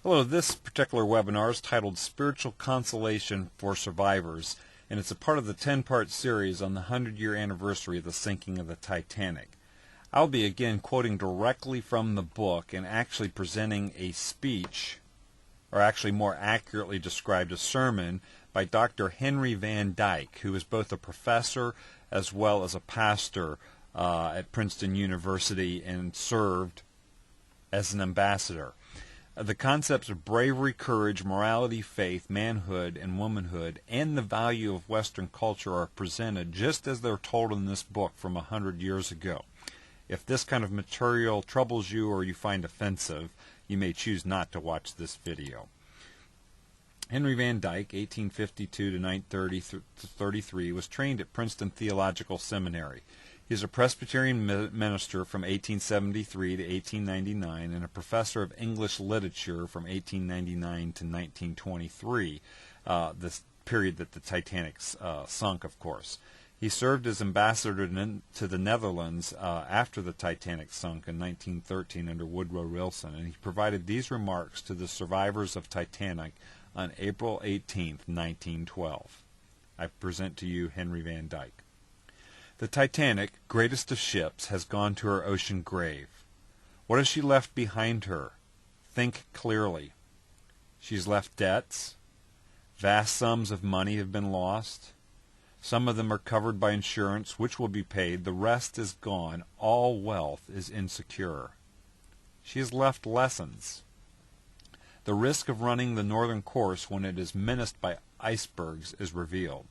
Hello, this particular webinar is titled Spiritual Consolation for Survivors, and it's a part of the 10-part series on the 100-year anniversary of the sinking of the Titanic. I'll be again quoting directly from the book and actually presenting a speech, or actually more accurately described, a sermon by Dr. Henry Van Dyke, who is both a professor as well as a pastor at Princeton University and served as an ambassador. The concepts of bravery, courage, morality, faith, manhood, and womanhood, and the value of Western culture are presented just as they're told in this book from 100 years ago. If this kind of material troubles you or you find offensive, you may choose not to watch this video. Henry Van Dyke, 1852 to 1933, was trained at Princeton Theological Seminary. He is a Presbyterian minister from 1873 to 1899 and a professor of English literature from 1899 to 1923, this period that the Titanic sunk, of course. He served as ambassador to the Netherlands after the Titanic sunk in 1913 under Woodrow Wilson, and he provided these remarks to the survivors of Titanic on April 18, 1912. I present to you Henry Van Dyke. The Titanic, greatest of ships, has gone to her ocean grave. What has she left behind her? Think clearly. She's left debts. Vast sums of money have been lost. Some of them are covered by insurance, which will be paid. The rest is gone. All wealth is insecure. She has left lessons. The risk of running the northern course when it is menaced by icebergs is revealed.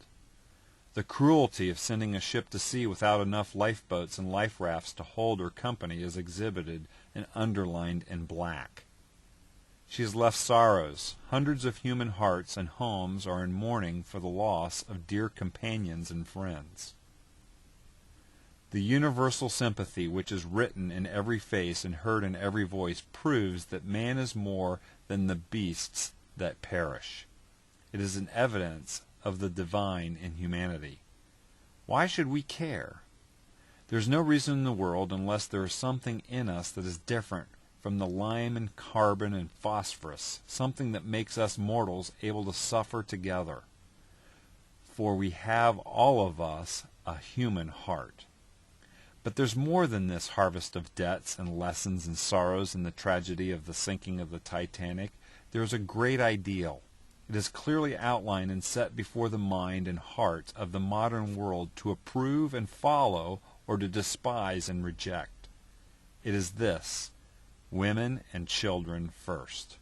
The cruelty of sending a ship to sea without enough lifeboats and life rafts to hold her company is exhibited and underlined in black. She has left sorrows. Hundreds of human hearts and homes are in mourning for the loss of dear companions and friends. The universal sympathy which is written in every face and heard in every voice proves that man is more than the beasts that perish. It is an evidence of the divine in humanity. Why should we care? There is no reason in the world unless there is something in us that is different from the lime and carbon and phosphorus, something that makes us mortals able to suffer together. For we have, all of us, a human heart. But there's more than this harvest of debts and lessons and sorrows in the tragedy of the sinking of the Titanic. There is a great ideal. It is clearly outlined and set before the mind and heart of the modern world to approve and follow or to despise and reject. It is this: women and children first.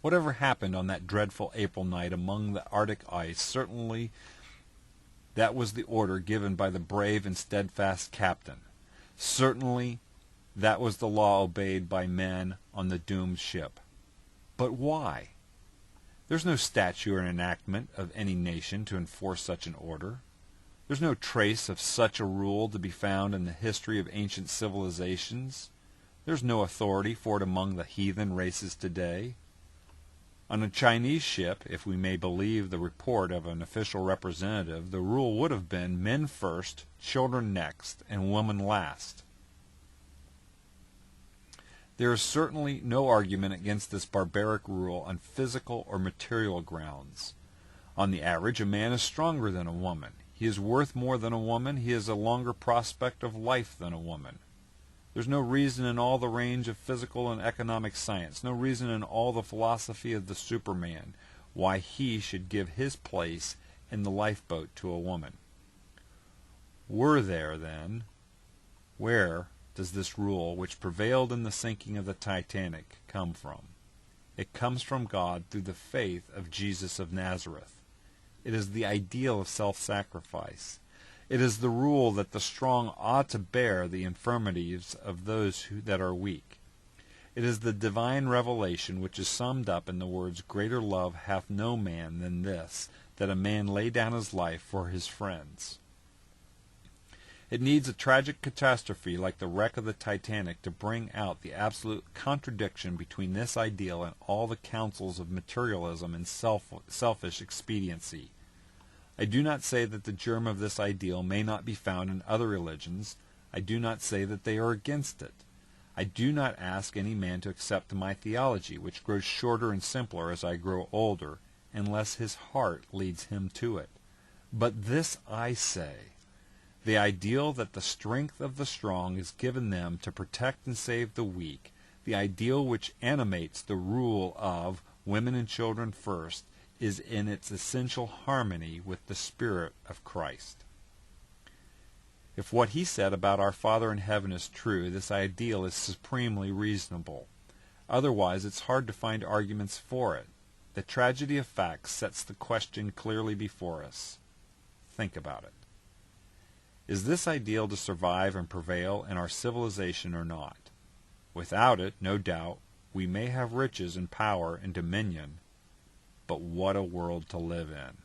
Whatever happened on that dreadful April night among the Arctic ice, certainly that was the order given by the brave and steadfast captain. Certainly that was the law obeyed by men on the doomed ship. But why? There's no statute or enactment of any nation to enforce such an order. There's no trace of such a rule to be found in the history of ancient civilizations. There's no authority for it among the heathen races today. On a Chinese ship, if we may believe the report of an official representative, the rule would have been men first, children next, and women last. There is certainly no argument against this barbaric rule on physical or material grounds. On the average, a man is stronger than a woman. He is worth more than a woman. He has a longer prospect of life than a woman. There's no reason in all the range of physical and economic science, no reason in all the philosophy of the Superman, why he should give his place in the lifeboat to a woman. Were there, then, where does this rule, which prevailed in the sinking of the Titanic, come from? It comes from God through the faith of Jesus of Nazareth. It is the ideal of self-sacrifice. It is the rule that the strong ought to bear the infirmities of those that are weak. It is the divine revelation which is summed up in the words, "Greater love hath no man than this, that a man lay down his life for his friends." It needs a tragic catastrophe like the wreck of the Titanic to bring out the absolute contradiction between this ideal and all the counsels of materialism and selfish expediency. I do not say that the germ of this ideal may not be found in other religions. I do not say that they are against it. I do not ask any man to accept my theology, which grows shorter and simpler as I grow older, unless his heart leads him to it. But this I say, the ideal that the strength of the strong is given them to protect and save the weak, the ideal which animates the rule of women and children first, is in its essential harmony with the Spirit of Christ. If what he said about our Father in heaven is true, this ideal is supremely reasonable. Otherwise, it's hard to find arguments for it. The tragedy of facts sets the question clearly before us. Think about it. Is this ideal to survive and prevail in our civilization or not? Without it, no doubt, we may have riches and power and dominion, but what a world to live in.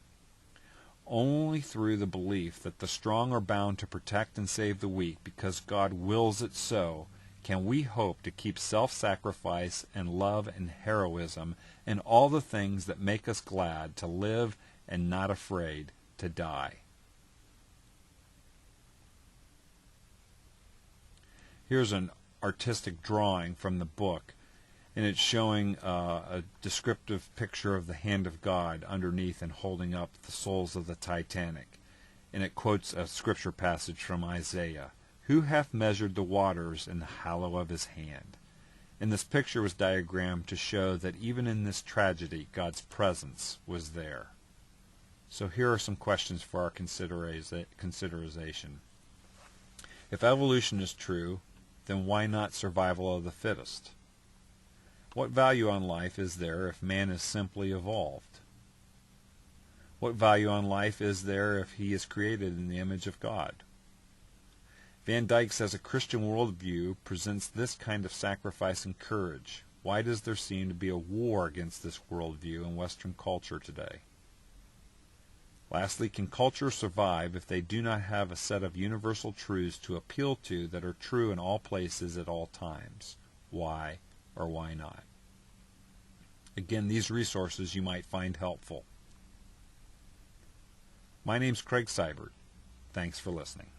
Only through the belief that the strong are bound to protect and save the weak because God wills it so, can we hope to keep self-sacrifice and love and heroism and all the things that make us glad to live and not afraid to die. Here's an artistic drawing from the book, and it's showing a descriptive picture of the hand of God underneath and holding up the souls of the Titanic. And it quotes a scripture passage from Isaiah, "Who hath measured the waters in the hollow of his hand?" And this picture was diagrammed to show that even in this tragedy, God's presence was there. So here are some questions for our consideration. If evolution is true, then why not survival of the fittest? What value on life is there if man is simply evolved? What value on life is there if he is created in the image of God? Van Dyke says a Christian worldview presents this kind of sacrifice and courage. Why does there seem to be a war against this worldview in Western culture today? Lastly, can culture survive if they do not have a set of universal truths to appeal to that are true in all places at all times? Why or why not? Again, these resources you might find helpful. My name's Craig Seibert. Thanks for listening.